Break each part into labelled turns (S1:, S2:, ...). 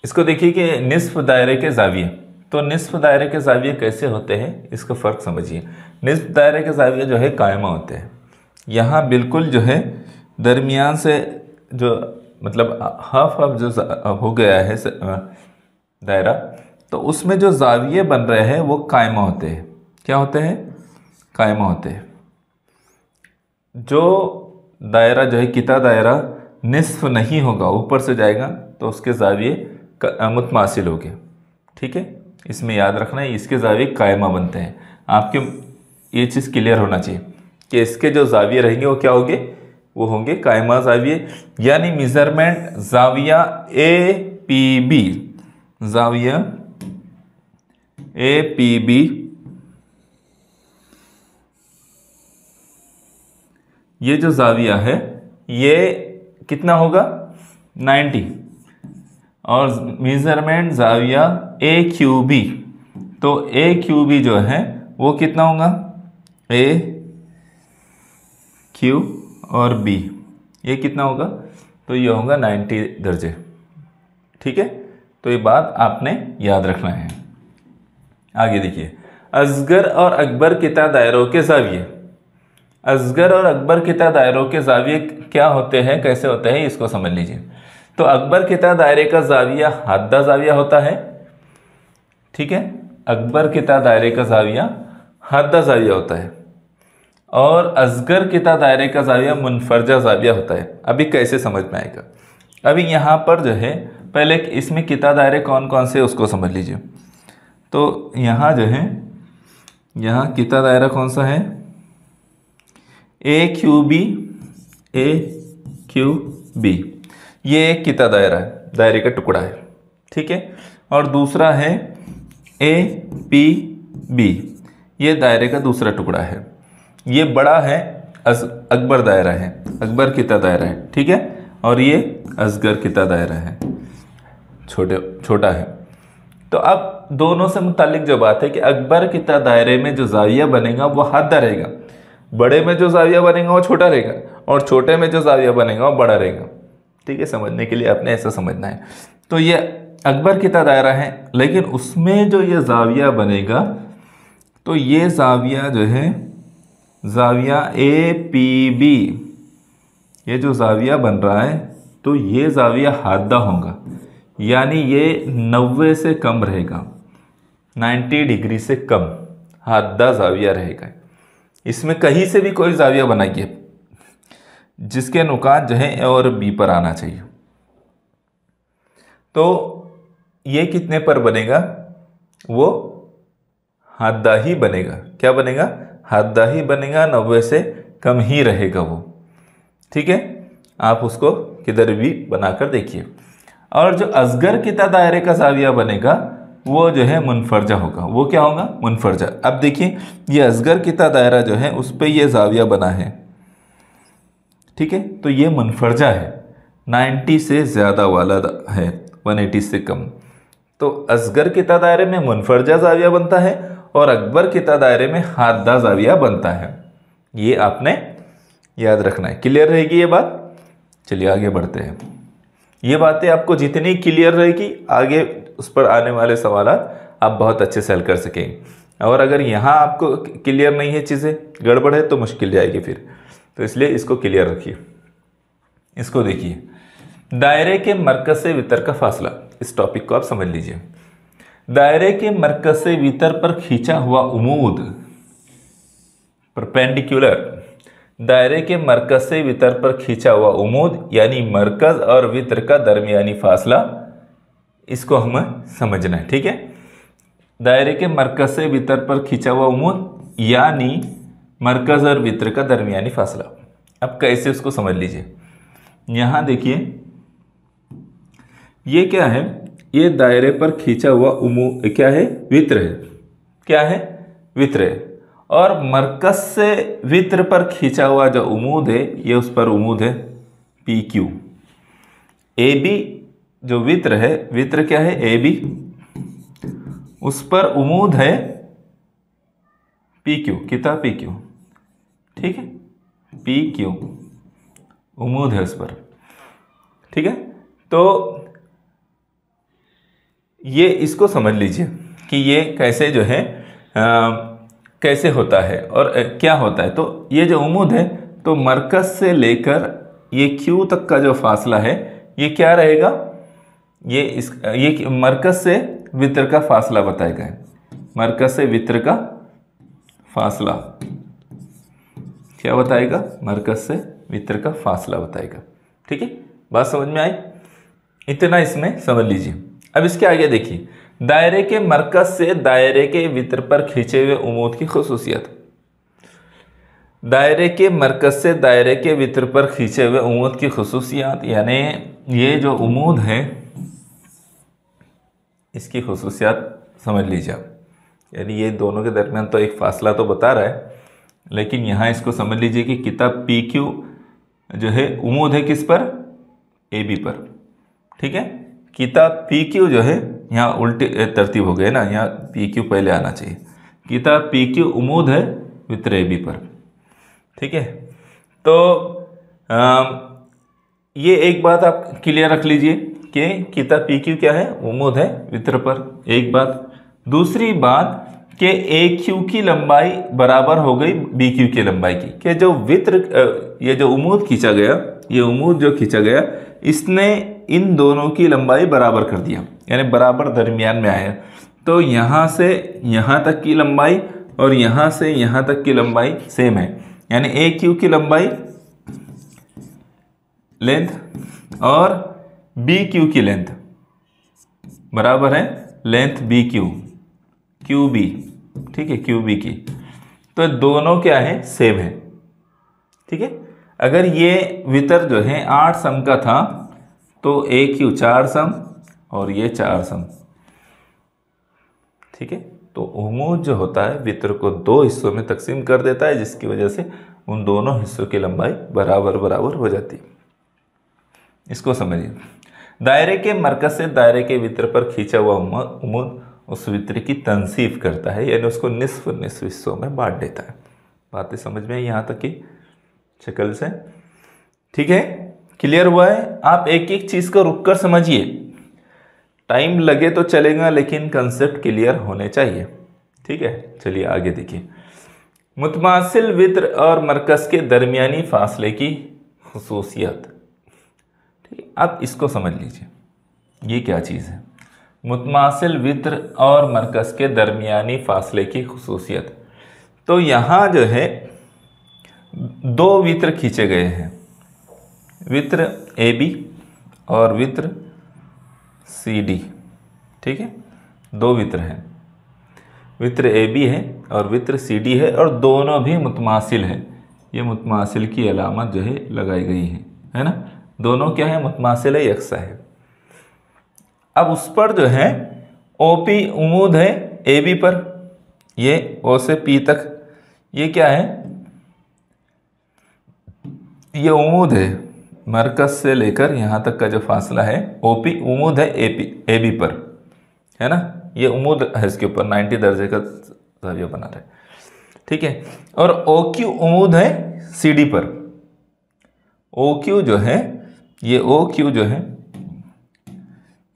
S1: इसको देखिए कि निस्फ दायरे के जाविये, तो निस्फ दायरे के जाविये कैसे होते हैं इसका फ़र्क समझिए। निस्फ दायरे के जाविये जो है कायमा होते हैं, यहाँ बिल्कुल जो है दरमियान से जो मतलब हाफ हाफ जो हो गया है दायरा, तो उसमें जो जाविये बन रहे हैं वो कायमा होते हैं। क्या होते हैं? कायमा होते हैं। जो दायरा जो है किता दायरा निस्फ नहीं होगा, ऊपर से जाएगा, तो उसके जाविये मुतमासिल होंगे। ठीक है, इसमें याद रखना है इसके जाविये कायमा बनते हैं। आपके ये चीज़ क्लियर होना चाहिए कि इसके जो जाविये रहेंगे वो क्या होंगे? वो होंगे कायमा जाविये, यानी मेजरमेंट जाविया ए पी बी, जाविया ए पी बी ये जो जाविया है ये कितना होगा? 90। और मेजरमेंट जाविया ए क्यू बी, तो ए क्यू बी जो है वो कितना होगा? ए क्यू और बी ये कितना होगा? तो ये होगा 90 दर्जे। ठीक है, तो ये बात आपने याद रखना है। आगे देखिए, असगर और अकबर किता दायरों के जाविये। असगर और अकबर किता दायरों के जाविये क्या होते हैं, कैसे होते हैं, इसको समझ लीजिए। तो अकबर किता दायरे का जाविया हादा जाविया होता है। ठीक है, अकबर किता दायरे का जाविया हादा जाविया होता है, और असगर किता दायरे का जाविया मुनफरजा जाविया होता है। अभी कैसे समझ में आएगा? अभी यहाँ पर जो है पहले इसमें किता दायरे कौन कौन से उसको समझ लीजिए। तो यहाँ जो है, यहाँ किता दायरा कौन सा है? ए क्यू बी, ए क्यू बी, ये एक किता दायरा है, दायरे का टुकड़ा है। ठीक है, और दूसरा है ए पी बी, ये दायरे का दूसरा टुकड़ा है। ये बड़ा है अकबर दायरा है, अकबर किता दायरा है। ठीक है, और ये असगर किता दायरा है, छोटा है। तो अब दोनों से मुतालिक जो बात है कि अकबर किता दायरे में जो जाविया बनेगा वो हादा रहेगा, बड़े में जो जाविया बनेगा वो छोटा रहेगा, और छोटे में जो जाविया बनेगा वो बड़ा रहेगा। ठीक है, समझने के लिए आपने ऐसा समझना है। तो ये अकबर किता दायरा है, लेकिन उसमें जो ये जाविया बनेगा, तो ये जाविया जो है जाविया ए पी बी, ये जो जाविया बन रहा है तो ये जाविया हादा होगा, यानी ये 90 से कम रहेगा, 90 डिग्री से कम हादा जाविया रहेगा। इसमें कहीं से भी कोई जाविया बनाइए जिसके नुकात जो है ए और बी पर आना चाहिए, तो ये कितने पर बनेगा? वो हादा ही बनेगा। क्या बनेगा? हादा ही बनेगा, 90 से कम ही रहेगा वो। ठीक है, आप उसको किधर भी बनाकर देखिए। और जो असगर किता दायरे का जाविया बनेगा वो जो है मुनफरजा होगा। वो क्या होगा? मुनफरजा। अब देखिए, ये असगर किता दायरा जो है उस पर ये जाविया बना है। ठीक है, तो ये मुनफरजा है, 90 से ज़्यादा वाला है, 180 से कम। तो असगर किता दायरे में मुनफरजा जाविया बनता है और अकबर किता दायरे में हादा जाविया बनता है। ये आपने याद रखना है। क्लियर रहेगी ये बात? चलिए आगे बढ़ते हैं। ये बातें आपको जितनी क्लियर रहेगी, आगे उस पर आने वाले सवाल आप बहुत अच्छे से हल कर सकेंगे। और अगर यहाँ आपको क्लियर नहीं है, चीज़ें गड़बड़ है, तो मुश्किल जाएगी फिर। तो इसलिए इसको क्लियर रखिए। इसको देखिए, दायरे के मरकज से वितर का फासला, इस टॉपिक को आप समझ लीजिए। दायरे के मरकज से वितर पर खींचा हुआ उमूद, परपेंडिकुलर, दायरे के मरकज से वितर पर खींचा हुआ उमूद यानी मरकज और वितर का दरमियानी फासला, इसको हमें समझना है। ठीक है, दायरे के मरकज से वितर पर खींचा हुआ उमूद यानी मरकज और वितर का दरमियानी फासला। अब कैसे उसको समझ लीजिए। यहां देखिए, ये क्या है? ये दायरे पर खींचा हुआ उमूद क्या है? वित्र है। क्या है? वित्र है। और मरकज से वित्र पर खींचा हुआ जो उमूद है, ये उस पर उमूद है पी क्यू। ए बी जो वित्र है, वित्र क्या है? ए बी, उस पर उमूद है पी क्यू, कितना पी क्यू। ठीक है, पी क्यू उमूद है उस पर। ठीक है, तो ये इसको समझ लीजिए कि ये कैसे जो है कैसे होता है और क्या होता है। तो ये जो उमूद है, तो मरकज से लेकर ये क्यू तक का जो फासला है ये क्या रहेगा, ये मरकज से वित्र का फासला बताएगा। मरकज से वित्र का फासला क्या बताएगा, मरकज से वित्र का फासला बताएगा। ठीक है, बात समझ में आई, इतना इसमें समझ लीजिए। अब इसके आगे देखिए, दायरे के मरकज से दायरे के वित्र पर खींचे हुए उमूद की खुसूसियत। दायरे के मरकज से दायरे के वित्र पर खींचे हुए उमूद की खुसूसियात, यानी ये जो उमूद है इसकी खुसूसियात समझ लीजिए आप। यानी ये दोनों के दरमियान तो एक फासला तो बता रहा है, लेकिन यहाँ इसको समझ लीजिए कि किताब पी क्यू जो है उमूद है किस पर, ए बी पर। ठीक है, किताब पी क्यू जो है, यहाँ उल्टे तरतीब हो गए ना, यहाँ पी क्यू पहले आना चाहिए। किताब पी क्यू उमूद है वित्र ए बी पर। ठीक है, तो ये एक बात आप क्लियर रख लीजिए कि किताब पी क्यू क्या है, उमूद है वित्र पर, एक बात। दूसरी बात कि ए क्यू की लंबाई बराबर हो गई बी क्यू की लंबाई की, कि जो वित्र ये जो उमूद खींचा गया, ये उमूद जो खींचा गया, इसने इन दोनों की लंबाई बराबर कर दिया, यानी बराबर दरमियान में आया। तो यहाँ से यहाँ तक की लंबाई और यहाँ से यहाँ तक की लंबाई सेम है, यानी ए क्यू की लंबाई लेंथ और बी क्यू की लेंथ बराबर है length B Q, Q B. ठीक है, क्यू बी की, तो दोनों क्या है, सेम है। ठीक है, अगर ये वितर जो है 8 सम का था तो ए क्यू 4 सम और ये 4 सम। ठीक है, तो उमूद जो होता है वितर को 2 हिस्सों में तकसीम कर देता है, जिसकी वजह से उन दोनों हिस्सों की लंबाई बराबर बराबर हो जाती है। इसको समझिए, दायरे के मरकज से दायरे के वित्र पर खींचा हुआ उमूद उस वित्र की तनसीफ करता है, यानी उसको निस्फ हिस्सों में बांट देता है। बातें समझ में आई यहाँ तक की शक्ल से? ठीक है, क्लियर हुआ है? आप एक एक चीज को रुक कर समझिए, टाइम लगे तो चलेगा, लेकिन कंसेप्ट क्लियर होने चाहिए। ठीक है, चलिए आगे देखिए। मुतमासिल वित्र और मरकज के दरमियानी फासले की खुसूसियत। ठीक है, आप इसको समझ लीजिए, ये क्या चीज़ है, मुतमासिल वित्र और मरकज के दरमियानी फासले की खुसूसियत। तो यहाँ जो है 2 वित्र खींचे गए हैं, वित्र ए बी और वित्र सी डी। ठीक है, 2 वित्र हैं, वित्र ए बी है और वित्र सी डी है, और दोनों भी मुतमासिल है। ये मुतमासिल की अलामत जो है लगाई गई है ना, दोनों क्या है, मुतमासिल है, यकसा है। अब उस पर जो है ओपी उमूद है ए बी पर, ये ओ से पी तक, ये क्या है, ये उमूद है मरकज से लेकर यहाँ तक का जो फासला है, ओपी उमूद है ए बी पर, है ना, ये उमूद है इसके ऊपर, 90 दर्जे का जाविया बना रहे। ठीक है, और ओ क्यू उमूद है सी डी पर। ओ क्यू जो है, ये ओ क्यू जो है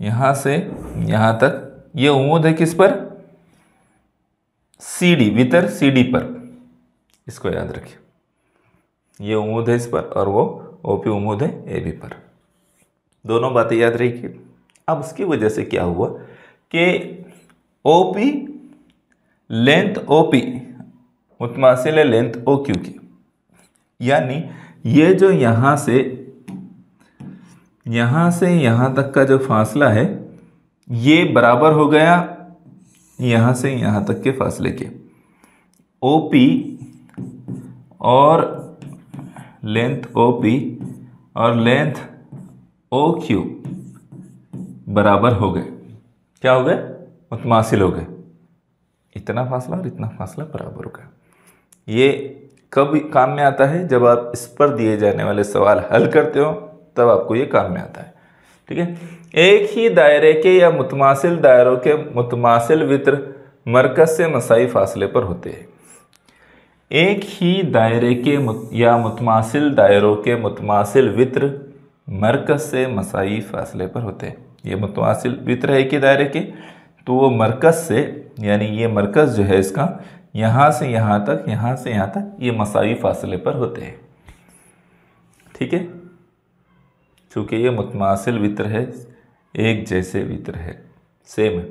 S1: यहां से यहां तक, ये उमूद है किस पर, सी डी, वितर सी डी पर। इसको याद रखिए, ये उमूद है इस पर और वो ओपी उमूद है ए बी पर। दोनों बातें याद रखिए। अब उसकी वजह से क्या हुआ कि ओपी लेंथ ओपी मुतमासिल है लेंथ ओ क्यू की, यानी ये जो यहां से यहां तक का जो फासला है, ये बराबर हो गया यहां से यहां तक के फासले के। ओपी और लेंथ ओपी और लेंथ ओ क्यू बराबर हो गए। क्या हो गए, मुतमासिल हो गए। इतना फासला और इतना फासला बराबर हो गया। ये कब काम में आता है, जब आप इस पर दिए जाने वाले सवाल हल करते हो, तब आपको ये काम में आता है। ठीक है, एक ही दायरे के या मुतमासिल दायरों के मुतमासिल वित्र मरकज से मसाई फासले पर होते हैं। एक ही दायरे के या मुतमासिल दायरों के मुतमासिल वित्र मरकज से मसाई फासले पर होते हैं। ये मुतमासिल वित्र है एक ही दायरे के, तो वो मरकज से, यानी ये मरकज जो है इसका यहाँ से यहाँ तक, यहाँ से यहाँ तक ये मसावी फासले पर होते हैं। ठीक है, चूँकि ये मुतमासिल वित्र है, एक जैसे वित्र है, सेम है।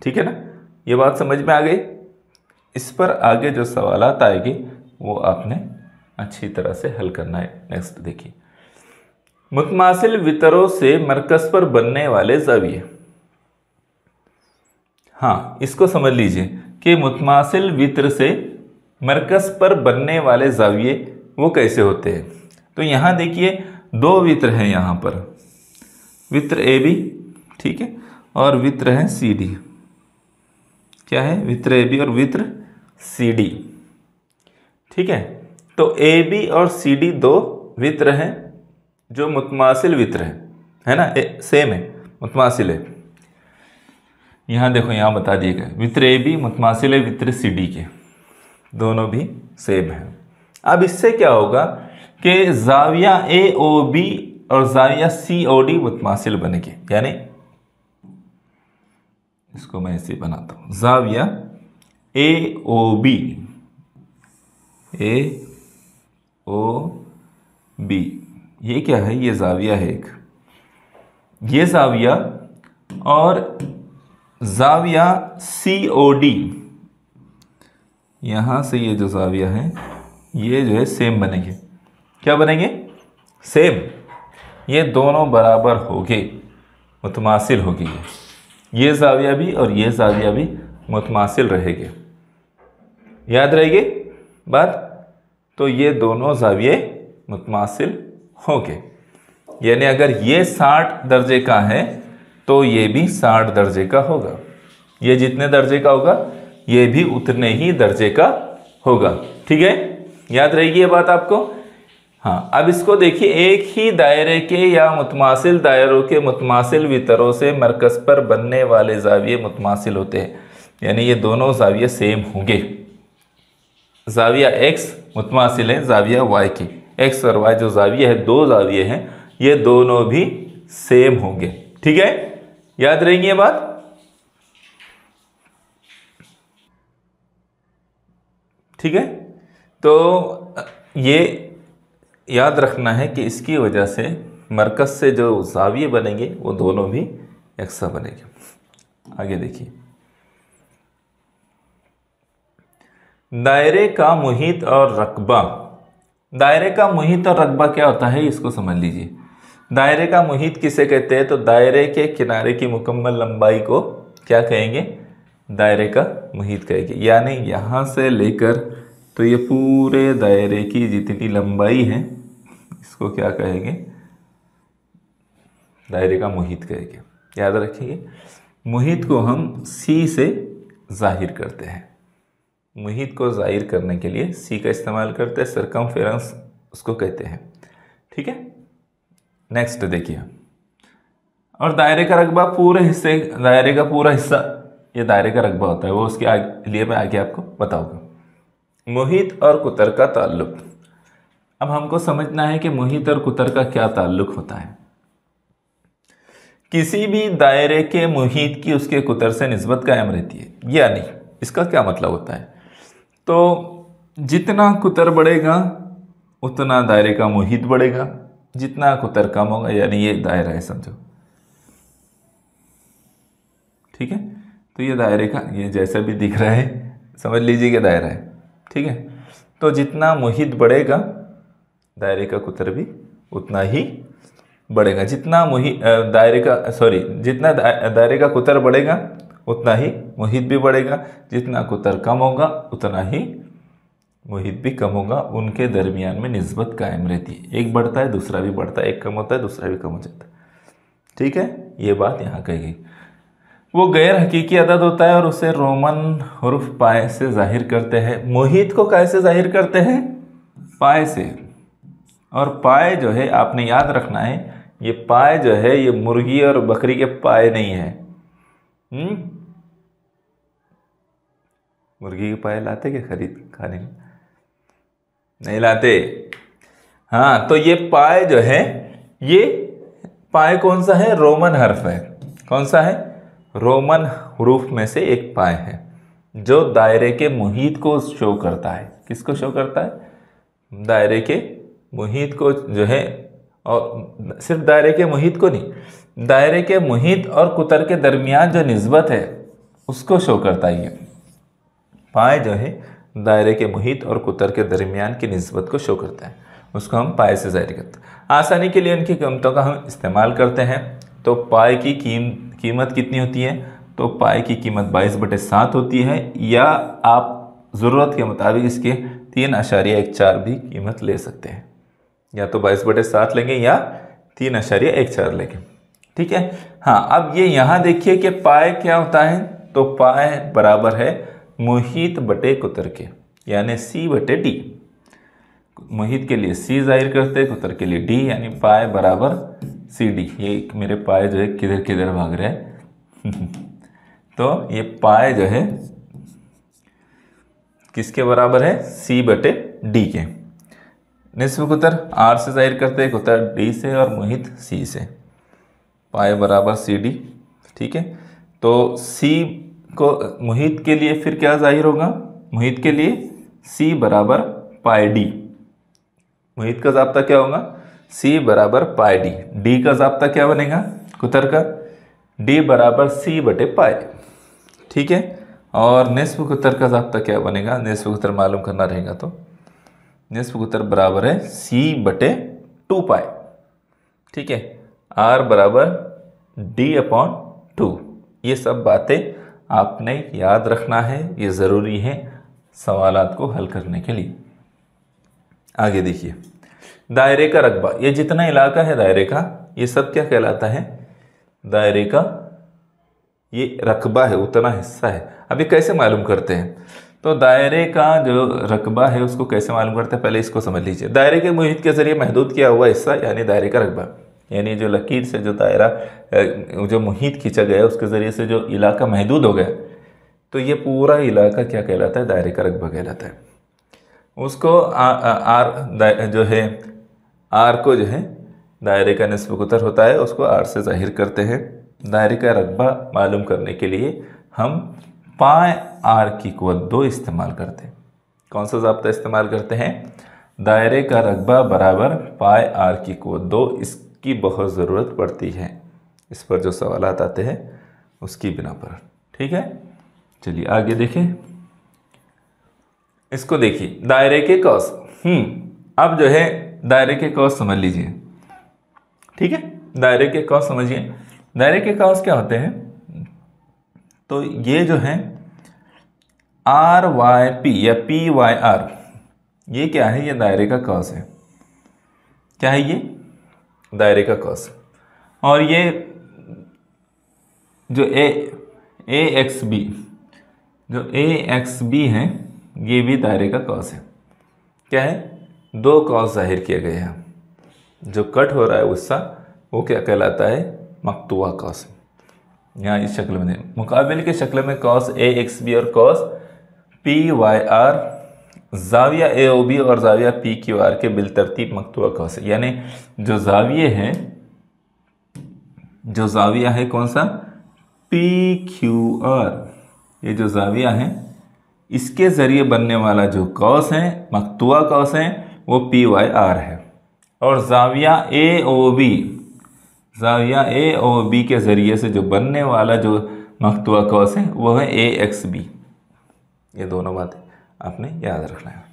S1: ठीक है ना, ये बात समझ में आ गई। इस पर आगे जो सवालात आएगी वो आपने अच्छी तरह से हल करना है। नेक्स्ट देखिए, मुतमासिल वितरों से मरकज पर बनने वाले जाविये। हाँ, इसको समझ लीजिए कि मुतमासिल वित्र से मरकज पर बनने वाले जाविये वो कैसे होते हैं। तो यहाँ देखिए दो वित्र हैं यहाँ पर, वित्र ए बी, ठीक है, और वित्र है सी डी। क्या है? वित्र ए बी और वित्र सी डी। ठीक है, तो ए बी और सी डी दो वित्र हैं जो मुतमासिल वित्र है ना, सेम है, मुतमासिल है। यहाँ देखो, यहाँ बता दिए गए वित्र ए बी मुतमासिल है वित्र सी डी के, दोनों भी सेम है। अब इससे क्या होगा कि जाविया ए ओ बी और जाविया सी ओ डी मुतमासिल बनेंगे, यानी इसको मैं ऐसे बनाता हूं, जाविया ए ओ बी, ए ओ बी, ये क्या है? ये जाविया है एक, ये जाविया, और जाविया सी ओ डी, यहां से ये जो जाविया है ये जो है सेम बनेंगे। क्या बनेंगे? सेम। ये दोनों बराबर होंगे, मुतमासिल होगी। ये जाविया भी और ये जाविया भी मुतमासिल रहेंगे। याद रहेगी बात? तो ये दोनों जाविये मुतमासिल होंगे, यानी अगर ये 60 दर्जे का है तो ये भी 60 दर्जे का होगा। ये जितने दर्जे का होगा ये भी उतने ही दर्जे का होगा। ठीक है, याद रहेगी ये बात आपको? हाँ, अब इसको देखिए, एक ही दायरे के या मुतमासिल दायरों के मुतमासिल वितरों से मरकज पर बनने वाले जाविये मुतमासिल होते हैं, यानी ये दोनों जाविये सेम होंगे। जाविया एक्स मुतमासिल है जाविया वाई की, एक्स और वाई जो जाविये है, दो जाविये हैं, ये दोनों भी सेम होंगे। ठीक है, याद रहेंगी ये बात? ठीक है, तो ये याद रखना है कि इसकी वजह से मरकज से जो जाविये बनेंगे वो दोनों भी यकसा बनेंगे। आगे देखिए, दायरे का मुहित और रकबा। दायरे का मुहित और रकबा क्या होता है, इसको समझ लीजिए। दायरे का मुहित किसे कहते हैं? तो दायरे के किनारे की मुकम्मल लंबाई को क्या कहेंगे? दायरे का मुहित कहेंगे। यानी यहाँ से लेकर तो ये पूरे दायरे की जितनी लंबाई है इसको क्या कहेंगे? दायरे का मुहित कहेंगे। याद रखिए, मुहित को हम सी से जाहिर करते हैं। मुहित को जाहिर करने के लिए सी का इस्तेमाल करते हैं, सरकमफेरेंस उसको कहते हैं। ठीक है, नेक्स्ट देखिए, और दायरे का रकबा पूरे हिस्से, दायरे का पूरा हिस्सा ये दायरे का रकबा होता है, वो उसके लिए मैं आगे आपको बताऊंगा। मुहित और कुतर का ताल्लुक। अब हमको समझना है कि मुहित और कुतर का क्या ताल्लुक होता है। किसी भी दायरे के मुहित की उसके कुतर से निस्बत कायम रहती है, यानी इसका क्या मतलब होता है? तो जितना कुतर बढ़ेगा उतना दायरे का मुहित बढ़ेगा, जितना कुतर कम होगा, यानी ये दायरा है समझो। ठीक है, तो ये दायरे का, ये जैसा भी दिख रहा है समझ लीजिए कि दायरा है। ठीक है, तो जितना मुहित बढ़ेगा दायरे का कुतर भी उतना ही बढ़ेगा। जितना जितना दायरे का कुतर बढ़ेगा उतना ही मुहित भी बढ़ेगा, जितना कुतर कम होगा उतना ही मुहित भी कम होगा। उनके दरमियान में निस्बत कायम रहती है, एक बढ़ता है दूसरा भी बढ़ता है, एक कम होता है दूसरा भी कम हो जाता है। ठीक है, ये बात यहाँ कही गई। वो गैर हकीकी अदद होता है और उसे रोमन हुर्फ पाए से जाहिर करते हैं। मुहित को कैसे जाहिर करते हैं? पाए से। और पाए जो है आपने याद रखना है, ये पाए जो है ये मुर्गी और बकरी के पाए नहीं है। मुर्गी के पाए लाते क्या खरीद खाने में? नहीं लाते। हाँ, तो ये पाए जो है ये पाए कौन सा है? रोमन हर्फ है। कौन सा है? रोमन हरूफ में से एक पाए है जो दायरे के मुहित को शो करता है। किसको शो करता है? दायरे के मुहित को जो है, और सिर्फ दायरे के मुहित को नहीं, दायरे के मुहित और कुतर के दरमियान जो निस्बत है उसको शो करता है। ये पाए जो है दायरे के मुहित और कुतर के दरमियान की निस्बत को शो करता है, उसको हम पाए से जाहिर करते हैं। आसानी के लिए उनकी कीमतों का हम इस्तेमाल करते हैं। तो पाए की कीमत कितनी होती है? तो पाए की कीमत 22/7 होती है, या आप ज़रूरत के मुताबिक इसके 3.14 भी कीमत ले सकते हैं। या तो 22/7 लेंगे या 3.14 लेंगे। ठीक है। हाँ, अब ये यहाँ देखिए कि पाए क्या होता है। तो पाए बराबर है मुहित बटे कुतर के, यानी C/D। मुहित के लिए C जाहिर करते हैं, कुतर के लिए D, यानी पाए बराबर CD। ये मेरे पाए जो है किधर किधर भाग रहे हैं तो ये पाए जो है किसके बराबर है? C/D के। निस्फ कुतर R से जाहिर करते हैं, कुतर D से और मुहित C से। पाए बराबर CD। ठीक है। तो C को मुहित के लिए फिर क्या जाहिर होगा? मुहित के लिए C बराबर पाए D। मुहित का ज़ाब्ता क्या होगा? C बराबर पाए D। D का ज़ाब्ता क्या बनेगा? कुतर का D बराबर C/पाए। ठीक है। और निस्फ कुतर का ज़ाब्ता क्या बनेगा? निस्फ कुतर मालूम करना रहेगा तो निस्फ कुतर बराबर है C/2 पाए। ठीक है। R बराबर D/2। ये सब बातें आपने याद रखना है, ये ज़रूरी है सवालात को हल करने के लिए। आगे देखिए, दायरे का रकबा। ये जितना इलाका है दायरे का, ये सब क्या कहलाता है? दायरे का ये रकबा है, उतना हिस्सा है। अभी कैसे मालूम करते हैं? तो दायरे का जो रकबा है उसको कैसे मालूम करते हैं, पहले इसको समझ लीजिए। दायरे के मुहित के जरिए महदूद किया हुआ हिस्सा यानी दायरे का रकबा, यानी जो लकीर से जो दायरा जो मुहित खींचा गया उसके ज़रिए से जो इलाका महदूद हो गया, तो ये पूरा इलाका क्या कहलाता है? दायरे का रकबा कहलाता है। उसको आर जो है, आर को जो है दायरे का निस्फ कुतर होता है, उसको आर से जाहिर करते हैं। दायरे का रकबा मालूम करने के लिए हम पाए आर की क़ुव्वत 2 इस्तेमाल करते हैं। कौन सा ज़ाब्ता इस्तेमाल करते हैं? दायरे का रकबा बराबर पाए आर की क़ुव्वत 2। इसकी बहुत ज़रूरत पड़ती है, इस पर जो सवालात आते हैं उसकी बिना पर। ठीक है। चलिए आगे देखें। इसको देखिए, दायरे के कौस। अब जो है दायरे के कौस समझ लीजिए। ठीक है। दायरे के कौस समझिए। दायरे के कौस क्या होते हैं? तो ये जो है RYP या PYR, ये क्या है? ये दायरे का कौस है। क्या है ये? दायरे का कौस। और ये जो AXB, जो AXB है, ये भी दायरे का कौस है। क्या है? 2 कौस जाहिर किए गए हैं। जो कट हो रहा है हिस्सा वो क्या कहलाता है? मक्तुआ कौस। यहाँ इस शक्ल में मुकाबिल के शक्ल में कौस AXB और कौस PYR जाविया AOB और जाविया PQR के बिलतरतीब मक्तुआ कौस है। यानी जो जाविये हैं, जो जाविया है कौन सा? PQR, ये जो जाविया है इसके ज़रिए बनने वाला जो कौस है, मक्तुआ कौस है, वो PYR है। और जाविया AOB के ज़रिए से जो बनने वाला जो मक्तुआ कौस है वो है AXB। ये दोनों बातें आपने याद रखना है।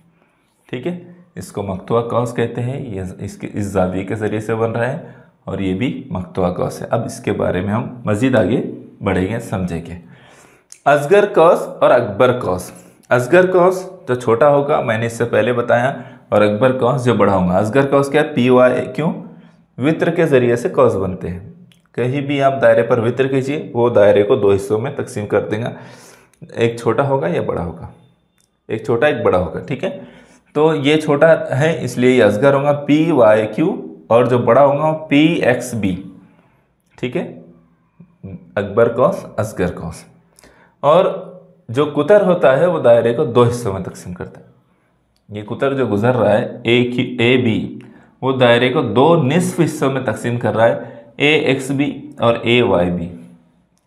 S1: ठीक है। इसको मक्तुआ कौस कहते हैं, ये इसके इस जाविये के ज़रिए से बन रहा है, और ये भी मक्तुआ कौस है। अब इसके बारे में हम मज़ीद आगे बढ़ेंगे, समझेंगे। असगर कौस और अकबर कौस। असगर कौस जो छोटा होगा, मैंने इससे पहले बताया, और अकबर कौस जो बड़ा होगा। असगर कौस क्या है? PY वित्र के ज़रिए से कौस बनते हैं। कहीं भी आप दायरे पर वित्र कीजिए, वो दायरे को 2 हिस्सों में तकसीम कर देगा। एक छोटा होगा या बड़ा होगा, एक छोटा एक बड़ा होगा। ठीक है। तो ये छोटा है इसलिए ये असगर होगा PYQ, और जो बड़ा होगा वो PXB। ठीक है। अकबर कौस, असगर कौस। और जो कुतर होता है वो दायरे को 2 हिस्सों में तकसीम करता है। ये कुतर जो गुजर रहा है AB, वो दायरे को 2 निस्फ हिस्सों में तकसीम कर रहा है। ए एक्स बी और ए वाई बी,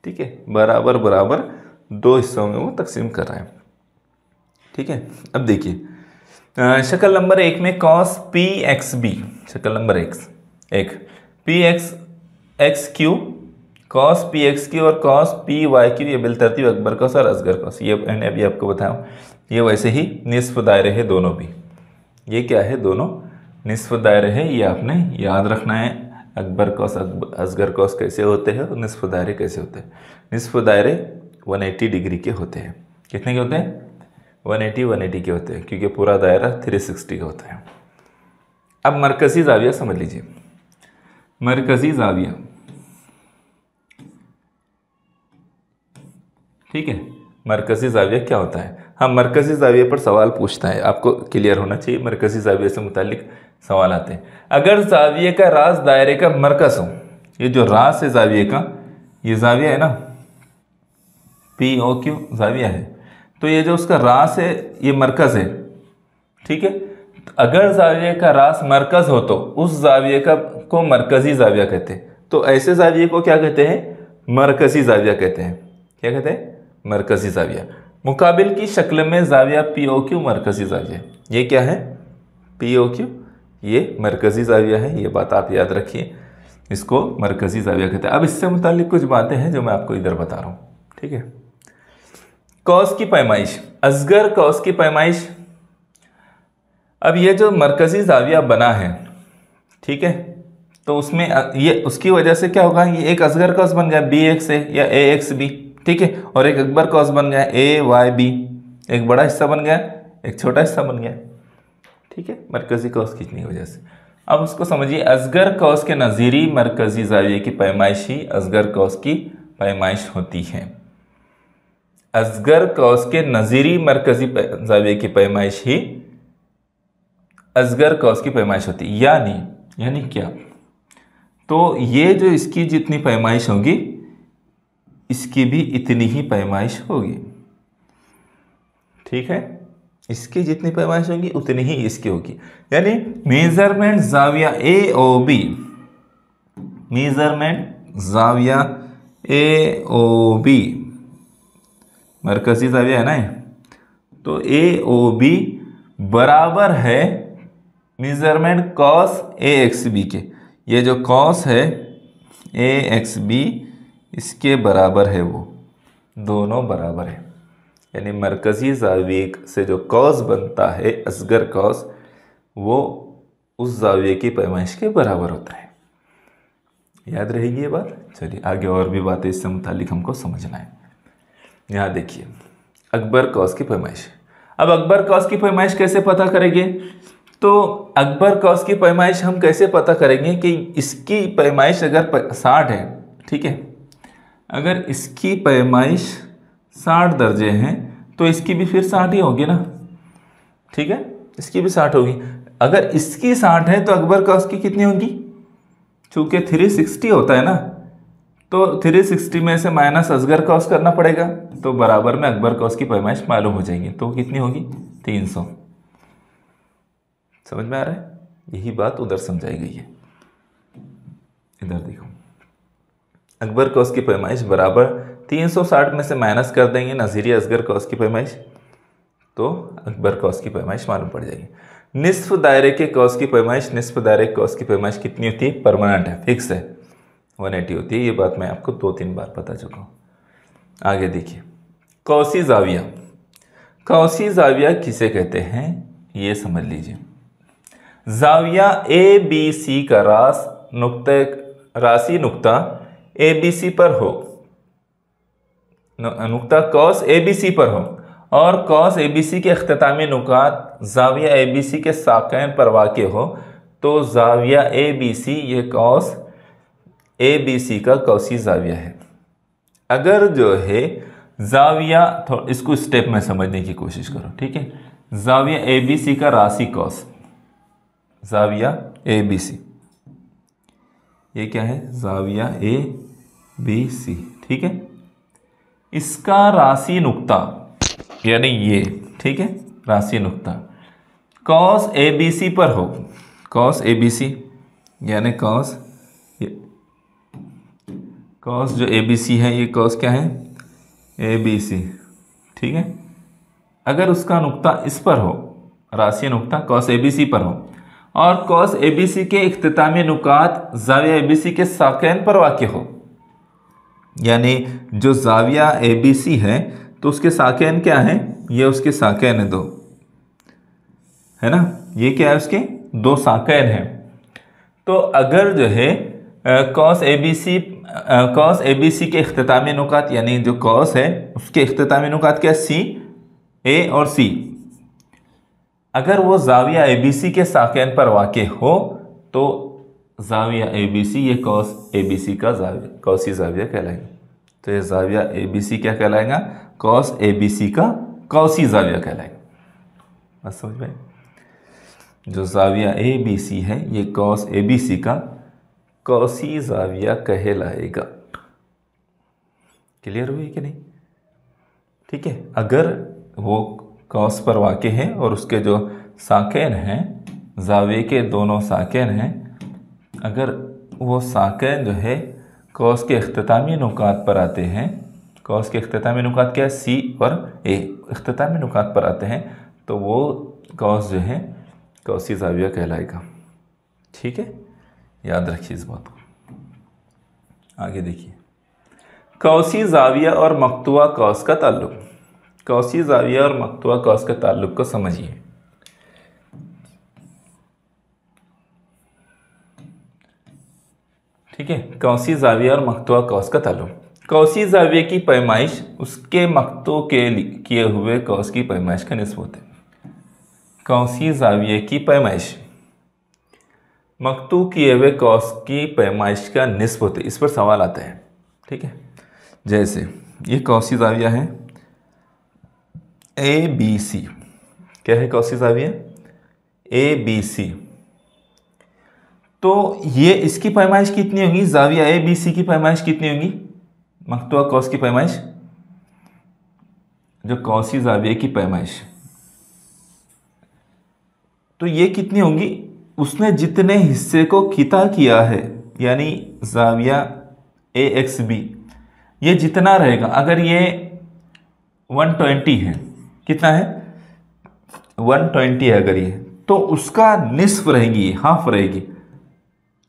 S1: ठीक है, बराबर बराबर दो हिस्सों में वो तकसीम कर रहा है, ठीक है। अब देखिए शक्ल नंबर 1 में कॉस पी एक्स बी, शक्ल नंबर एक P x Q cos P x Q और कॉस पी वाई क्यू, ये बिलतरतीब अकबर कॉस और असगर कॉस, ये मैंने अभी आपको बताया। ये वैसे ही निस्फ दायरे है दोनों भी, ये क्या है, दोनों निस्फ दायरे है, ये आपने याद रखना है। अकबर कॉस असगर कॉस कैसे होते हैं और निस्फ दायरे कैसे होते हैं। निस्फ दायरे 180 डिग्री के होते हैं। कितने के होते हैं? 180 के होते हैं, क्योंकि पूरा दायरा 360 का होता है। अब मरकजी जाविया समझ लीजिए। मरकजी जाविया, ठीक है, मरकजी जाविया क्या होता है? हम मरकजी जाविया पर सवाल पूछता है, आपको क्लियर होना चाहिए। मरकजी जाविया से मुतालिक सवाल आते हैं। अगर जाविये का रास दायरे का मरकज हो, ये जो रास है जाविये का, ये जाविया है ना, पी ओ क्यू जाविया है, तो ये जो उसका रास है ये मरकज है, ठीक है। अगर जाविये का रास मरकज हो तो उस जाविये का को मरकजी जाविया कहते हैं। तो ऐसे जाविये को क्या कहते हैं? मरकजी जाविया कहते हैं। क्या कहते हैं? मरकजी जाविया। मुकाबिल की शक्ल में जाविया पी ओ क्यू मरकजी जाविया। ये क्या है? पी ओ क्यू, ये मरकजी जाविया है। ये बात आप याद रखिए, इसको मरकजी जाविया कहते हैं। अब इससे मुतालिक कुछ बातें हैं जो मैं आपको इधर बता रहा हूँ, ठीक है। कॉस की पैमाइश, असगर कॉस की पैमाइश। अब ये जो मरकजी जाविया बना है, ठीक है, तो उसमें ये उसकी वजह से क्या होगा, ये एक असगर कॉस बन गया बी एक्स ए या ए एक्स बी, ठीक है, और एक अकबर कॉस बन गया ए वाई बी। एक बड़ा हिस्सा बन गया, एक छोटा हिस्सा बन गया, ठीक है, मरकजी कॉस खींचने की वजह से। अब उसको समझिए, असगर कॉस के नज़ीरी मरकजी जाविये की पैमाइश ही असगर कॉस की पैमाइश होती है। असगर कॉस के नज़ीरी मरकजी जाविये की पैमाइश ही असगर कॉस की पैमाइश होती है। यानी क्या? तो ये जो इसकी जितनी पैमाइश होगी, इसकी भी इतनी ही पैमाइश होगी, ठीक है। इसकी जितनी पैमाइश होगी उतनी ही इसकी होगी। यानी मेजरमेंट जाविया ए ओ बी, मेजरमेंट जाविया ए ओ बी मरकजी जाविया है ना, तो ए ओ बी बराबर है measurement cos A x B के। ये जो कॉस है ए एक्स बी, इसके बराबर है, वो दोनों बराबर है। यानी मरकजी जाविये से जो कॉस बनता है असगर कॉस, वो उस जाविये की पैमाइश के बराबर होता है। याद रहेगी ये बात। चलिए आगे और भी बातें इससे मुतालिक हमको समझना है। यहाँ देखिए, अकबर कॉस की पैमाइश। अब अकबर कॉस की पैमाइश कैसे पता करेंगे? तो अकबर कॉस की पैमाइश हम कैसे पता करेंगे कि इसकी पैमाइश अगर 60 है, ठीक है, अगर इसकी पैमाइश 60 दर्जे हैं तो इसकी भी फिर 60 ही होगी ना, ठीक है, इसकी भी 60 होगी। अगर इसकी 60 है तो अकबर कॉस की कितनी होगी? चूंकि 360 होता है ना, तो 360 में से माइनस असगर कॉस करना पड़ेगा, तो बराबर में अकबर कॉस की पैमाइश मालूम हो जाएगी। तो कितनी होगी? 300। समझ में आ रहा है? यही बात उधर समझाई गई है। इधर देखो, अकबर कॉस की पैमाइश बराबर 360 में से माइनस कर देंगे नज़ीरी असगर कॉस की पैमाइश, तो अकबर कॉस की पैमाइश मालूम पड़ जाएगी। निस्फ दायरे के कॉस की पैमाइश, निस्फ दायरे के कॉस की पैमाइश कितनी होती है? परमानेंट है, फिक्स है, 180 होती है। ये बात मैं आपको 2-3 बार बता चुका हूँ। आगे देखिए, कौसी जाविया। कौसी जाविया किसे कहते हैं ये समझ लीजिए। जाविया ए बी सी का रासी नुक्ता ए बी सी पर हो, नुक्ता कॉस ए बी सी पर हो, और कॉस ए बी सी के इख्तितामी नुकात जाविया ए बी सी के साकैन पर वाक़े हो, तो जाविया ए बी सी, ये कॉस ए बी सी का कौसी जाविया है। अगर जो है जाविया, इसको स्टेप में समझने की कोशिश करो, ठीक है। जाविया ए बी सी का रासी कॉस, जाविया ए बी सी, ये क्या है? जाविया ए बी सी, ठीक है। इसका रासी नुक्ता यानी ये, ठीक है, रासी नुक्ता कॉस ए बी सी पर हो, कॉस ए बी सी यानी कॉस कॉस जो ए बी सी है, ये कॉस क्या है, ए बी सी, ठीक है। अगर उसका नुक्ता इस पर हो, राशि नुक्ता कॉस ए बी सी पर हो, और कॉस ए बी सी के इख्तितामी नुकात जाविया ए बी सी के साकैन पर वाक़ हो, यानी जो जाविया ए बी सी है तो उसके साकैन क्या है, ये उसके साकैन है दो, है ना, ये क्या है, उसके दो साकैन हैं। तो अगर जो है कॉस ए बी सी के इख्तितामी नुकात, यानी जो कॉस है उसके इख्तितामी नुकात क्या, सी ए और सी, अगर वो जाविया ए बी सी के साकैन पर वाक़ हो तो जाविया ए बी सी ये कॉस ए बी सी का जाविया, कॉसी जाविया कहलाएगा। तो ये जाविया ए बी सी क्या कहलाएगा, कॉस ए बी सी का कॉसी जाविया कहलाएगा। बस समझ में, जो जाविया ए बी सी है ये कॉस ए बी सी का कॉसी जाविया कहलाएगा। क्लियर हुई कि नहीं? ठीक है। अगर वो कॉस पर वाक़ है और उसके जो साकैन हैं, जाविये के दोनों साकैन हैं, अगर वो साकैन जो है कॉस के इख्तितामी नुकात पर आते हैं, कॉस के इख्तितामी नुकात क्या है, सी और ए, इख्तितामी नुकात पर आते हैं, तो वो कॉस जो है कॉसी जाविया कहलाएगा। ठीक है, याद रखिए इस बात को। आगे देखिए, कौसी जाविया और मक्तुआ कौस का ताल्लुक। कौसी जाविया और मक्तुआ कौस का ताल्लुक को समझिए। ठीक है, कौसी जाविया और मक्तुआ कौस का ताल्लुक। कौसी जाविया की पैमाइश उसके मक्तू के किए हुए कौस की पैमाइश का निस्बत है। कौसी जाविया की पैमाइश मक्तू किए हुए कौस की पैमाइश का निस्बत है। इस पर सवाल आता है। ठीक है, जैसे ये कौसी जाविया है ए बी सी, क्या है कौसी जाविया ए बी सी, तो ये इसकी पैमाइश कितनी होगी, जाविया ए बी सी की पैमाइश कितनी होगी, मक्तुआ कौस की पैमाइश, जो कौसी जाविया की पैमाइश, तो ये कितनी होंगी, उसने जितने हिस्से को खिता किया है, यानी जाविया ए एक्स बी, ये जितना रहेगा, अगर ये 120 है, कितना है 120 है अगर ये, तो उसका निस्फ रहेगी, हाफ रहेगी,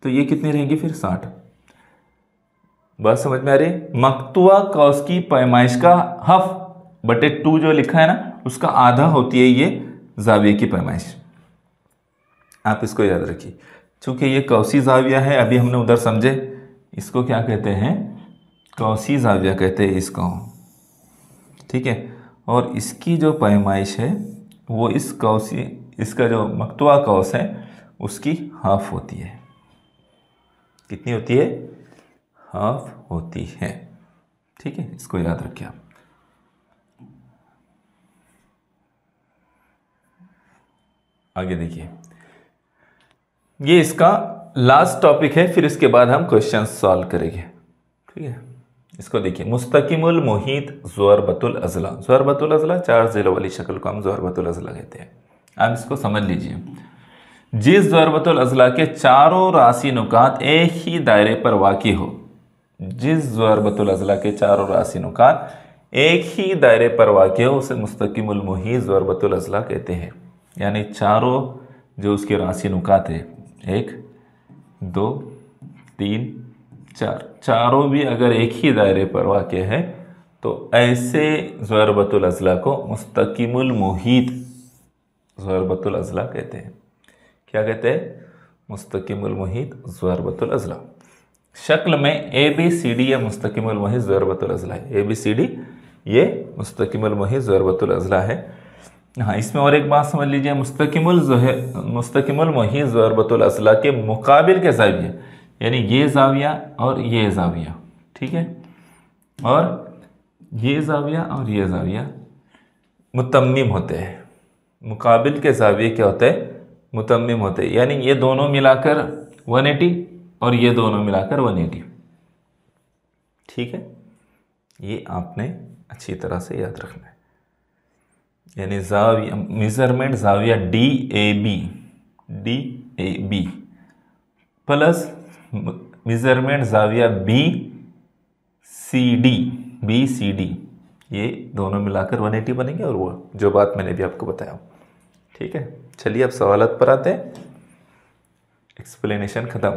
S1: तो ये कितनी रहेगी फिर 60। बात समझ में आ रही है? मक्तुआ कौस की पैमाइश का हाफ बटे 2 जो लिखा है ना, उसका आधा होती है ये जाविया की पैमाइश। आप इसको याद रखिए, चूंकि ये कौसी जाविया है, अभी हमने उधर समझे, इसको क्या कहते हैं, कौसी जाविया कहते हैं इसको। ठीक है, और इसकी जो पैमाइश है वो इस कौसी, इसका जो मक्तुआ कौस है उसकी हाफ होती है। कितनी होती है, हाफ होती है। ठीक है, इसको याद रखिए आप। आगे देखिए, ये इसका लास्ट टॉपिक है, फिर इसके बाद हम क्वेश्चन सॉल्व करेंगे। ठीक है, इसको देखिए, मुस्तकिमुल मुहीत ज़ुअरबतुल अज़ला। ज़ुअरबतुल अज़ला 4 ज़ीरो वाली शक्ल को हम ज़ुअरबतुल अज़ला कहते हैं। आप इसको समझ लीजिए, जिस ज़ुअरबतुल अज़ला के चारों राशि नुकात एक ही दायरे पर वाक़ी हो, जिस ज़ुअरबतुल अज़ला के चारों राशि नुकात एक ही दायरे पर वाक़ी हो, उसे मुस्तकिमुल मुहीत ज़ुअरबतुल अज़ला कहते हैं। यानी चारों जो उसके राशि नुकात है, 1 2 3 4, चारों भी अगर एक ही दायरे पर वाक़ है, तो ऐसे ज़ुअरबतुल अज़ला को मुस्तकिमुल मुहीत ज़ुअरबतुल अज़ला कहते हैं। क्या कहते हैं, मुस्तकिमुल मुहीत ज़ुअरबतुल अज़ला। शक्ल में ए बी सी डी, या मुस्तकिमुल मुहीत ज़ुअरबतुल अज़ला है। ए बी सी डी ये मुस्तकिमुल मुहीत ज़ुअरबतुल अज़ला है। हाँ, इसमें और एक बात समझ लीजिए, मुस्तकिमुल मुहीत ज़ुअरबतुल अज़ला के मुकाबिल के ज़ाविया, यानी ये ज़ाविया और ये ज़ाविया, ठीक है, और ये ज़ाविया और ये ज़ाविया मुतम्मिम होते हैं। मुकाबिल के ज़ाविये क्या होते हैं, मुतम्मिम होते हैं, यानी ये दोनों मिलाकर 180 और ये दोनों मिलाकर 180। ठीक है, ये आपने अच्छी तरह से याद रखना है। यानी ज़ाविया, मेजरमेंट ज़ाविया D A B plus measurement ज़ाविया B C D, B C D, ये दोनों मिलाकर 180 बनेंगे, और वो जो बात मैंने भी आपको बताया। ठीक है, चलिए अब सवालात पर आते हैं। एक्सप्लेनेशन ख़त्म,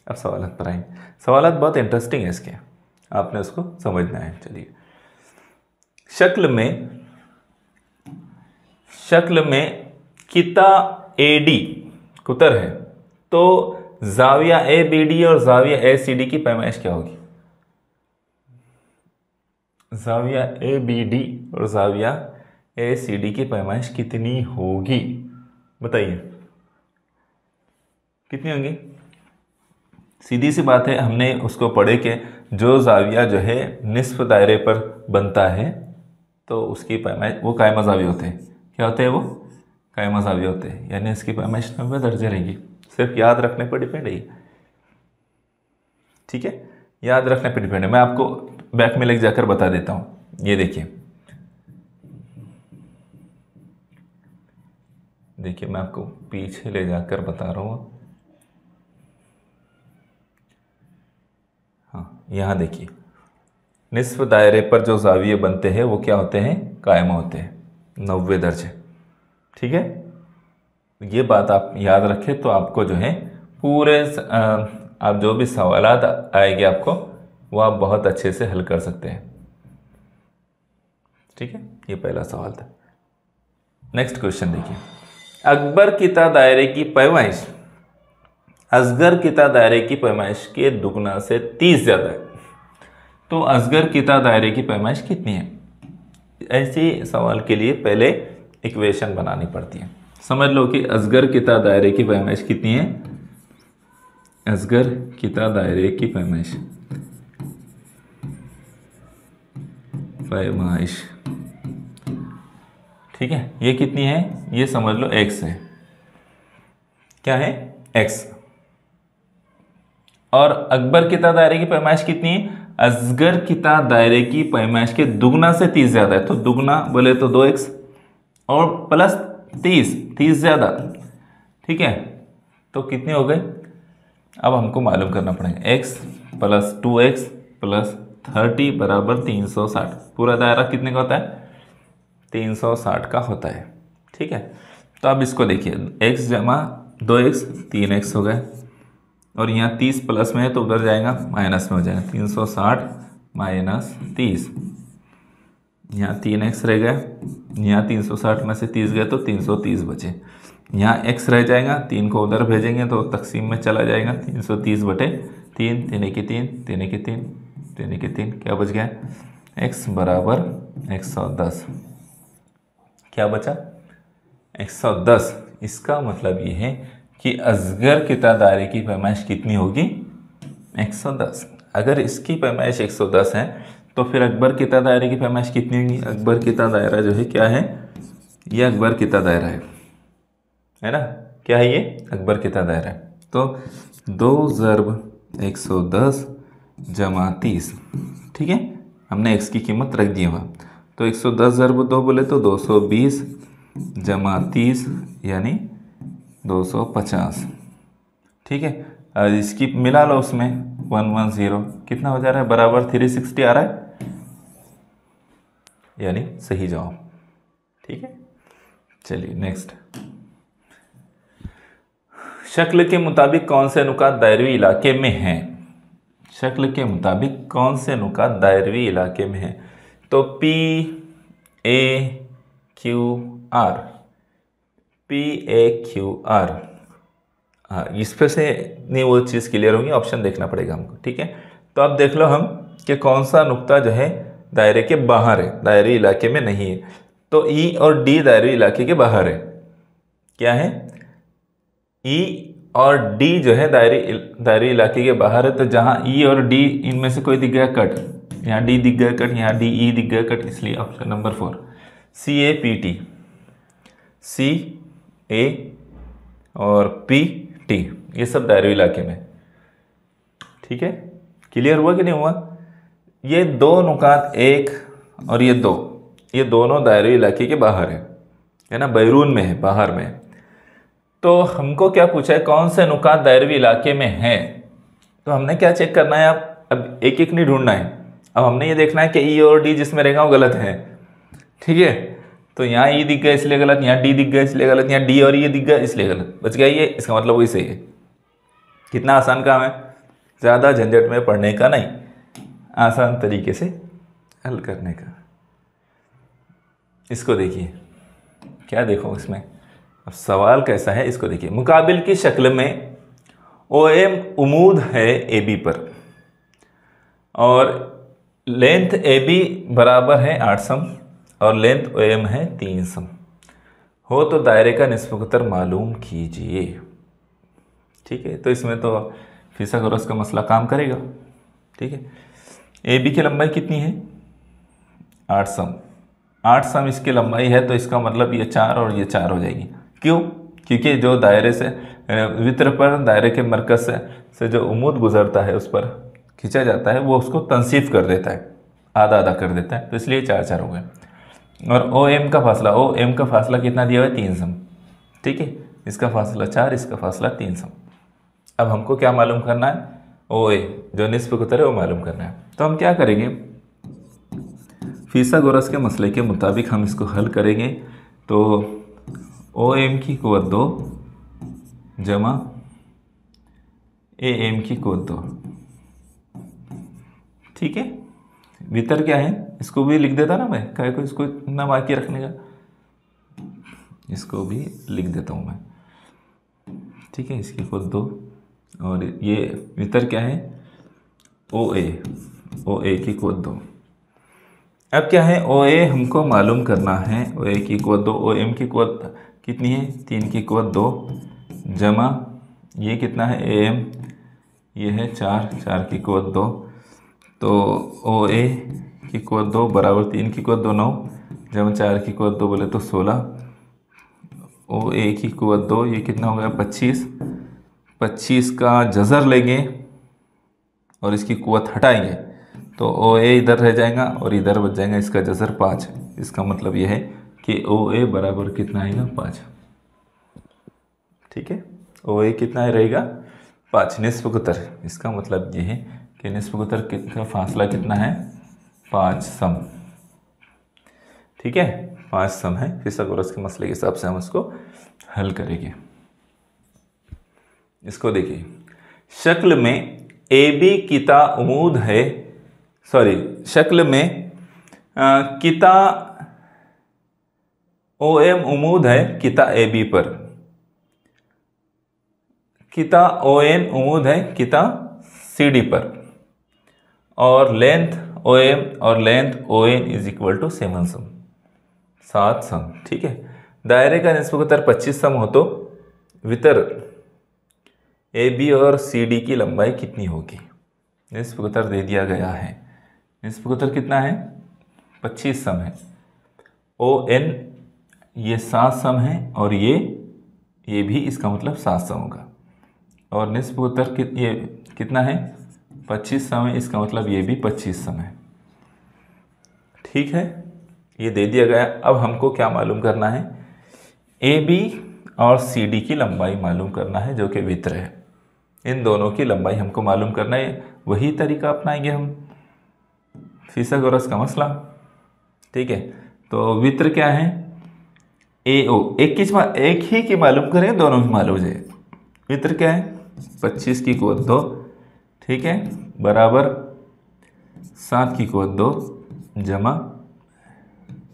S1: अब सवालात पर आएंगे। सवालात बहुत इंटरेस्टिंग है इसके, आपने उसको समझना है। चलिए, शक्ल में किता ए डी कुतर है, तो जाविया ए बी डी और जाविया ए सी डी की पैमाइश क्या होगी? जाविया ए बी डी और जाविया ए सी डी की पैमाइश कितनी होगी? बताइए कितनी होगी? सीधी सी बात है, हमने उसको पढ़े कि जो जाविया जो है निस्फ दायरे पर बनता है तो उसकी पैमाइश, वो कायमा जाविया होते हैं। क्या होते हैं वो? कायमा जाविया होते हैं, यानी इसकी पैमाइश 90 दर्जे रहेगी। सिर्फ याद रखने पर डिपेंड है। ठीक है, याद रखने पर डिपेंड है। मैं आपको बैक में लेके जाकर बता देता हूं। ये देखिए, मैं आपको पीछे ले जाकर बता रहा हूं। हाँ, यहां देखिए, निस्फ दायरे पर जो जाविये बनते हैं वो क्या होते हैं? कायमा होते हैं, 90 दर्जे। ठीक है, ये बात आप याद रखें तो आपको जो है पूरे आप जो भी सवालात आएंगे आपको, वो आप बहुत अच्छे से हल कर सकते हैं। ठीक है, ये पहला सवाल था। नेक्स्ट क्वेश्चन देखिए, अकबर किता दायरे की पैमाइश असगर किता दायरे की पैमाइश के दुगना से 30 ज्यादा है, तो असगर किता दायरे की पैमाइश कितनी है? ऐसे सवाल के लिए पहले इक्वेशन बनानी पड़ती है। समझ लो कि असगर किता दायरे की पैमाइश कितनी है? असगर किता दायरे की पैमाइश ठीक है, ये कितनी है? ये समझ लो x है। क्या है? x। और अकबर किता दायरे की पैमाइश कितनी है? असगर किता दायरे की पैमाइश के दुगना से 30 ज्यादा है, तो दुगना बोले तो 2x और प्लस 30 ज्यादा। ठीक है, तो कितनी हो गई? अब हमको मालूम करना पड़ेगा x प्लस 2x प्लस 30 बराबर 360। पूरा दायरा कितने का होता है? 360 का होता है। ठीक है, तो अब इसको देखिए, x जमा 2x 3x हो गए, और यहाँ 30 प्लस में है तो उधर जाएगा माइनस में हो जाएगा, 360 माइनस 30। यहाँ 3x रह गया, यहाँ 360 में से 30 गए तो 330 बचे। यहाँ x रह जाएगा, 3 को उधर भेजेंगे तो तकसीम में चला जाएगा, 330 बटे 3, 3 के 3, 3 के 3, 3 के 3, क्या बच गया? x बराबर 110। क्या बचा? 110। इसका मतलब ये है कि असगर किता दायरे की पैमाइश कितनी होगी? 110। अगर इसकी पैमाइश 110 है तो फिर अकबर किता दायरे की पैमाइश कितनी होगी? अकबर किता दायरा जो है क्या है? ये अकबर किता दायरा है ना? क्या है ये? अकबर किता दायरा है। तो 2 ज़रब 110 जमा 30। ठीक है, हमने x की कीमत रख दी वहाँ, तो 110 ज़रब 2 बोले तो 220 जमा 30 यानी 250। ठीक है, और इसकी मिला लो उसमें 110, कितना हो जा रहा है? बराबर 360 आ रहा है, यानी सही जवाब। ठीक है, चलिए नेक्स्ट। शक्ल के मुताबिक कौन से नुकात दायरवी इलाके में हैं? शक्ल के मुताबिक कौन से नुकात दायरवी इलाके में हैं? तो P A Q R, P A Q R। हाँ, इस पर से नहीं वो चीज़ क्लियर होगी, ऑप्शन देखना पड़ेगा हमको। ठीक है, तो अब देख लो हम कि कौन सा नुक्ता जो है दायरे के बाहर है, दायरी इलाके में नहीं है। तो E और D दायरी इलाके के बाहर है। क्या है? E और D जो है दायरी इलाके के बाहर है। तो जहाँ E और D इनमें से कोई दिख गया कट, यहाँ D दिख गया कट, यहाँ D E दिख गया कट, इसलिए option number 4 C A P T, C A और P T, ये सब दायरी इलाके में। ठीक है, क्लियर हुआ कि नहीं हुआ? ये दो नुकात, एक और ये दो, ये दोनों दायरी इलाके के बाहर है ना, बैरून में है, बाहर में है। तो हमको क्या पूछा है? कौन से नुकात दायरवी इलाके में हैं? तो हमने क्या चेक करना है? अब एक एक नहीं ढूंढना है, अब हमने ये देखना है कि ई और डी जिसमें रहेगा वो गलत है, ठीक है। तो यहाँ ई दिख गया इसलिए गलत, यहाँ डी दिख गया इसलिए गलत, यहाँ डी और ये दिख गया इसलिए गलत, बच गया ये, इसका मतलब वही सही है। कितना आसान काम है, ज़्यादा झंझट में पढ़ने का नहीं, आसान तरीके से हल करने का। इसको देखिए, क्या देखो इसमें, अब सवाल कैसा है इसको देखिए। मुकाबिल की शक्ल में OM उमूद है AB पर और लेंथ AB बराबर है 8 सम और लेंथ OM है 3 सम हो तो दायरे का निस्फ कुतर मालूम कीजिए। ठीक है, तो इसमें तो फिसागोरस का मसला काम करेगा। ठीक है, AB की लंबाई कितनी है 8 सम, 8 सम इसकी लंबाई है, तो इसका मतलब ये 4 और ये 4 हो जाएगी। क्यों? क्योंकि जो दायरे से वित्र पर दायरे के मरकज से जो उमूद गुजरता है उस पर खींचा जाता है, वो उसको तनसीफ कर देता है, आधा आधा कर देता है, तो इसलिए 4 4 हो गए। और OM का फासला कितना दिया हुआ है 3 सम। ठीक है, इसका फासला 4, इसका फासला 3 सम। अब हमको क्या मालूम करना है, OA जो निस्फ कुतर है वो मालूम करना है। तो हम क्या करेंगे, फिसागोरस के मसले के मुताबिक हम इसको हल करेंगे। तो OM की कुव्वत 2 जमा AM की कुव्वत 2। ठीक है, भीतर क्या है, इसको भी लिख देता ना मैं, क्या को इसको ना बाकी रखने का, इसको भी लिख देता हूँ मैं। ठीक है, इसकी कुव्वत 2 और ये भीतर क्या है OA की कुव्वत 2। अब क्या है, OA हमको मालूम करना है, OA की कुव्वत 2, OM की कुव्वत कितनी है 3 की कुव्वत 2 जमा ये कितना है AM, ये है 4, 4 की कुव्वत 2, तो OA की कुव्वत 2 बराबर 3 की कुव्वत 2 9 जमा 4 की कुव्वत 2 बोले तो 16, OA की कुव्वत 2 ये कितना हो गया 25, 25 का जज़र लेंगे और इसकी कुव्वत हटाएंगे तो OA इधर रह जाएगा और इधर बच जाएगा इसका जज़र 5। इसका मतलब यह है कि OA बराबर कितना आएगा 5। ठीक है, OA कितना रहेगा 5 निस्फ कुतर। इसका मतलब ये है कि निस्फ कुतर का फासला कितना है 5 सम। ठीक है, 5 सम है। फिसागोरस के मसले के हिसाब से हम उसको हल करेंगे। इसको देखिए, शक्ल में AB किता उमूद है, शक्ल में किता OM उमूद है किता AB पर, किता ON उमूद है किता CD पर, और लेंथ OM और लेंथ ON इज इक्वल टू 7 सम, 7 सम। ठीक है, दायरे का निस्फ कुतर 25 सम हो तो वितर AB और CD की लंबाई कितनी होगी। निस्फ कुतर दे दिया गया है, निस्फ कुतर कितना है 25 सम है, ON ये 7 सम है और ये भी इसका मतलब 7 सम होगा, और निस्फ कुतर ये कितना है 25 सम है, इसका मतलब ये भी 25 सम है। ठीक है, ये दे दिया गया। अब हमको क्या मालूम करना है, AB और CD की लंबाई मालूम करना है जो कि वित्र है। इन दोनों की लंबाई हमको मालूम करना है, वही तरीका अपनाएंगे हम, फिसागोरस का मसला। ठीक है, तो वित्र क्या है AO, एक ही की मालूम करें, दोनों की मालूम हो जाए। वित्र क्या है 25 की कुव्वत 2, ठीक है, बराबर 7 की कुव्वत 2 जमा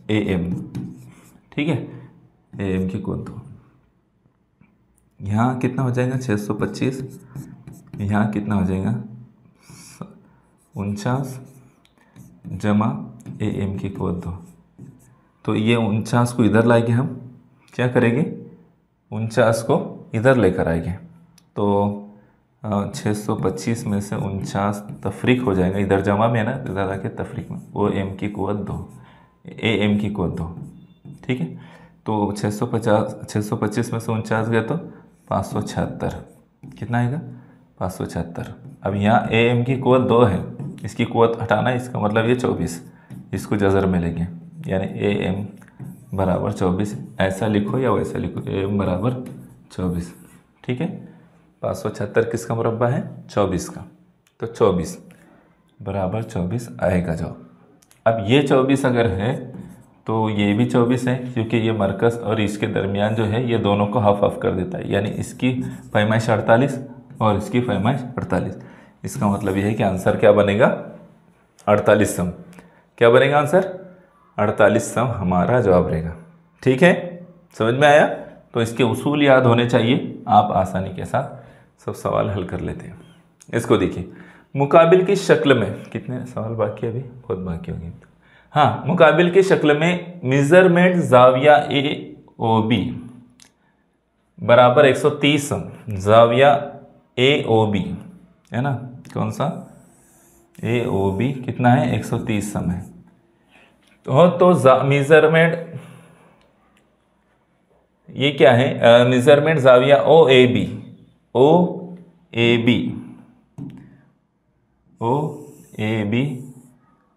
S1: AM। ठीक है, AM की कुव्वत 2, यहाँ कितना हो जाएगा 625, यहाँ कितना हो जाएगा 49 जमा AM की कुव्वत 2। तो ये 49 को इधर लाएंगे, हम क्या करेंगे 49 को इधर लेकर आएंगे, तो 625 में से 49 तफरीक हो जाएगा, इधर जमा में है ना, इधर आके तफरीक में, OM की कुव्वत 2 AM की कुव्वत 2। ठीक है, तो 625 में से 49 गया तो 576, कितना आएगा 576। अब यहाँ AM की कुव्वत 2 है, इसकी कुव्वत हटाना है, इसका मतलब ये 24, इसको जज़र में लेंगे, यानी AM बराबर 24। ऐसा लिखो या वैसा लिखो, AM बराबर 24। ठीक है, 576 किसका मुरब्बा है 24 का, तो 24 बराबर 24 आएगा जवाब। अब ये 24 अगर है तो ये भी 24 है, क्योंकि ये मरकज़ और इसके दरमियान जो है ये दोनों को हाफ हाफ कर देता है, यानी इसकी पैमाइश 48 और इसकी पैमाइश 48। इसका मतलब ये है कि आंसर क्या बनेगा, 48 सम। क्या बनेगा आंसर, 48 सम हमारा जवाब रहेगा। ठीक है, समझ में आया? तो इसके उसूल याद होने चाहिए, आप आसानी के साथ सब सवाल हल कर लेते हैं। इसको देखिए, मुकाबिल की शक्ल में, कितने सवाल बाकी है अभी, बहुत बाकी होंगे। हाँ, मुकाबिल की शक्ल में मेजरमेंट जाविया ए ओ बी बराबर 130 सम। जाविया ए ओ बी है ना, कौन सा, ए ओ बी कितना है, 130 सम है। तो मेजरमेंट ये क्या है, मेजरमेंट जाविया O A B, O A B, O A B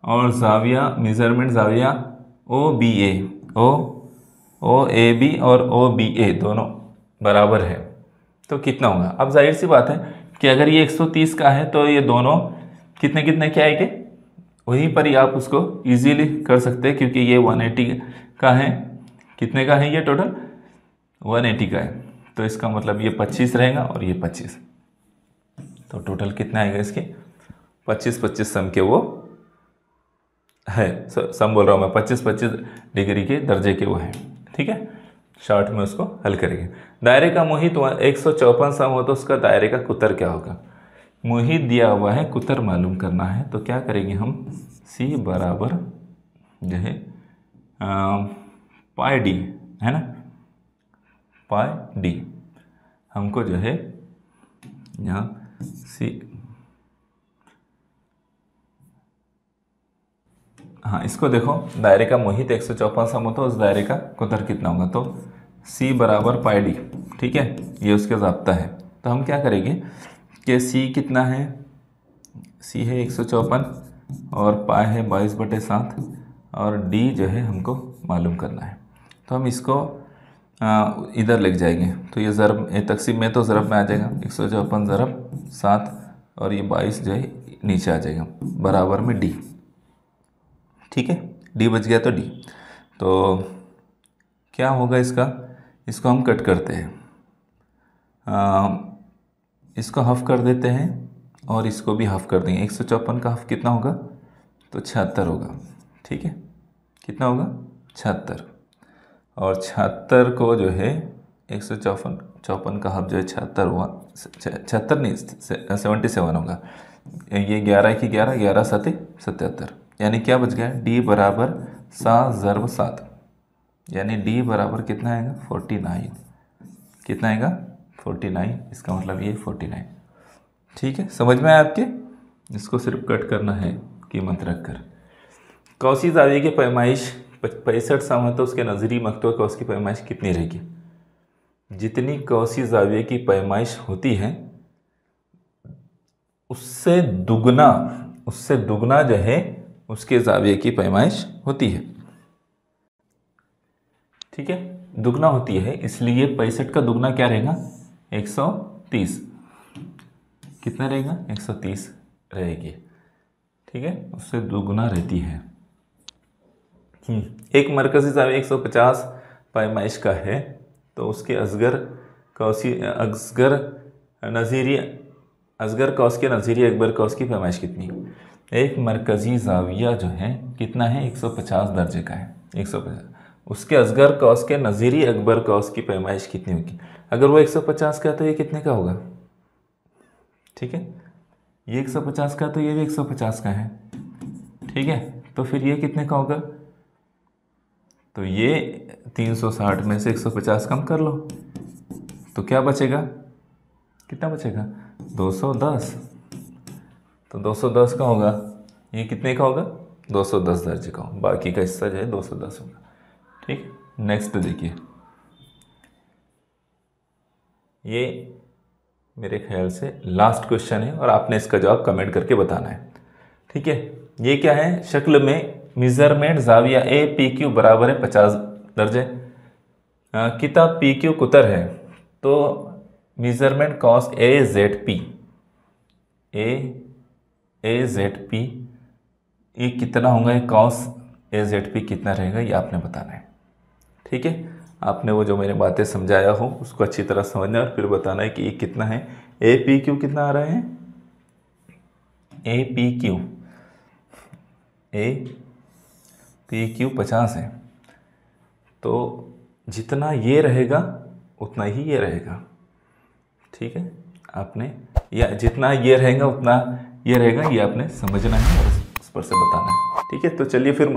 S1: और जाविया, मेजरमेंट जाविया O B A, O A B और ओ बी ए दोनों बराबर है, तो कितना होगा। अब जाहिर सी बात है कि अगर ये 130 का है तो ये दोनों कितने कितने के आएंगे, वहीं पर ही आप उसको इजीली कर सकते हैं, क्योंकि ये 180 का है। कितने का है ये टोटल, 180 का है, तो इसका मतलब ये 25 रहेगा और ये 25, तो टोटल कितना आएगा इसके, 25-25 सम के वो है, सम बोल रहा हूँ मैं, 25-25 डिग्री के दर्जे के वो है। ठीक है, शॉर्ट में उसको हल करेंगे। दायरे का मुहित 154 सम हो तो उसका दायरे का कुतर क्या होगा। मुहित दिया हुआ है, कुतर मालूम करना है, तो क्या करेंगे हम, सी बराबर जो है पाई डी है ना, पाई डी हमको जो है यहाँ सी, हाँ इसको देखो, दायरे का मुहित 154 सम हो तो उस दायरे का कुतर कितना होगा, तो सी बराबर पाई डी। ठीक है, ये उसके ज़ाब्ता है। तो हम क्या करेंगे कि सी कितना है, सी है 154 और पाई है 22/7 और डी जो है हमको मालूम करना है। तो हम इसको इधर लेके जाएंगे, तो ये ज़रब तकसीम में तो ज़रब में आ जाएगा, 154 ज़रब 7 और ये 22 जो है नीचे आ जाएगा, बराबर में डी। ठीक है, डी बच गया तो डी, तो क्या होगा इसका, इसको हम कट करते हैं, इसको हाफ कर देते हैं और इसको भी हाफ कर देंगे। 154 का हाफ कितना होगा, तो 76 होगा। ठीक है, कितना होगा, 76, और 76 को जो है 154 का हाफ जो है 76 हुआ, 76 नहीं 77 होगा। ये 11 की 11, 11 7 77, यानी क्या बच गया, डी बराबर 7 ज़रब 7, यानी डी बराबर कितना आएगा, 49। कितना आएगा, 49, इसका मतलब ये 49। ठीक है, समझ में आया आपके, इसको सिर्फ कट करना है कीमत रख कर। कौसी जाविये की पैमाइश 65 सम है तो उसके नज़री मकतूब कौस की पैमाइश कितनी रहेगी। जितनी कौसी जाविये की पैमाइश होती है उससे दुगना जो है उसके जाविये की पैमाइश होती है। ठीक है, दुगना होती है, इसलिए 65 का दुगना क्या रहेगा, 130। कितना रहेगा, 130 रहेगी। ठीक है, उससे दुगना रहती है। एक मरकज़ी जाविया 150 पैमाइश का है तो उसके असगर कौस के नज़ीरी अकबर कौस की पैमाइश कितनी। एक मरकज़ी जाविया जो है कितना है, 150 दर्जे का है, 150, उसके असगर कौस के नज़ीरी अकबर कौस की पैमाइश कितनी होगी। अगर वो 150 का तो ये कितने का होगा। ठीक है, ये 150 का तो ये भी 150 का है। ठीक है, तो फिर ये कितने का होगा, तो ये 360 में से 150 कम कर लो तो क्या बचेगा, कितना बचेगा, 210। तो 210 का होगा, ये कितने का होगा, 210 दर्जे का होगा, बाकी का हिस्सा जो है 210 होगा। ठीक, नेक्स्ट देखिए, ये मेरे ख्याल से लास्ट क्वेश्चन है और आपने इसका जवाब कमेंट करके बताना है। ठीक है, ये क्या है, शक्ल में मेजरमेंट जाविया ए पी क्यू बराबर है 50 दर्जे, किता पी क्यू कुतर है तो measurement cos A Z P, A A Z P ये कितना होगा, ये कॉस ए जेड पी कितना रहेगा ये आपने बताना है। ठीक है, आपने वो जो मैंने बातें समझाया हो उसको अच्छी तरह समझना और फिर बताना है कि ये कितना है। ए पी क्यू कितना आ रहा है, A P Q, A P Q 50 है, तो जितना ये रहेगा उतना ही ये रहेगा। ठीक है, आपने या जितना ये रहेगा उतना ये रहेगा, ये आपने समझना है और उस पर से बताना है। ठीक है, तो चलिए फिर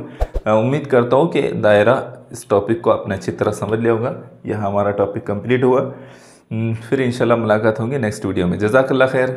S1: उम्मीद करता हूँ कि दायरा इस टॉपिक को आपने अच्छी तरह समझ लिया होगा। यह हमारा टॉपिक कंप्लीट हुआ। फिर इंशाल्लाह मुलाकात होंगी नेक्स्ट वीडियो में। जज़ाकल्लाह खैर।